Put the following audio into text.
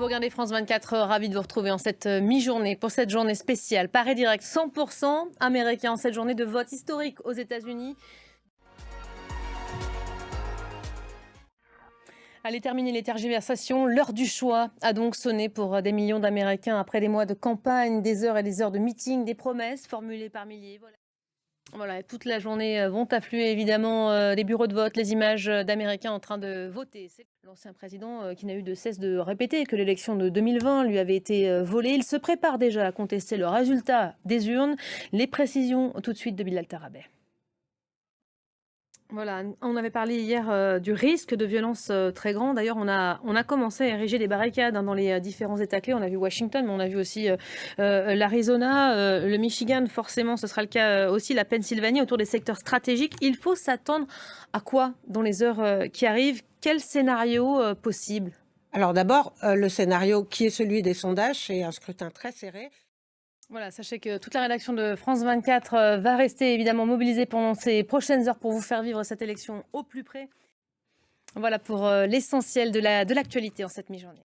Vous regardez France 24, ravi de vous retrouver en cette mi-journée pour cette journée spéciale. Paris Direct, 100% américain en cette journée de vote historique aux États-Unis. Allez, terminer les tergiversations. L'heure du choix a donc sonné pour des millions d'Américains après des mois de campagne, des heures et des heures de meetings, des promesses formulées par milliers. Voilà, toute la journée vont affluer évidemment les bureaux de vote, les images d'Américains en train de voter. C'est l'ancien président qui n'a eu de cesse de répéter que l'élection de 2020 lui avait été volée. Il se prépare déjà à contester le résultat des urnes. Les précisions tout de suite de Bilal Tarabeh. Voilà, on avait parlé hier du risque de violence très grand. D'ailleurs, on a commencé à ériger des barricades dans les différents États clés. On a vu Washington, mais on a vu aussi l'Arizona, le Michigan. Forcément, ce sera le cas aussi, la Pennsylvanie, autour des secteurs stratégiques. Il faut s'attendre à quoi dans les heures qui arrivent? Quel scénario possible? Alors d'abord, le scénario qui est celui des sondages, c'est un scrutin très serré. Voilà, sachez que toute la rédaction de France 24 va rester évidemment mobilisée pendant ces prochaines heures pour vous faire vivre cette élection au plus près. Voilà pour l'essentiel de l'actualité en cette mi-journée.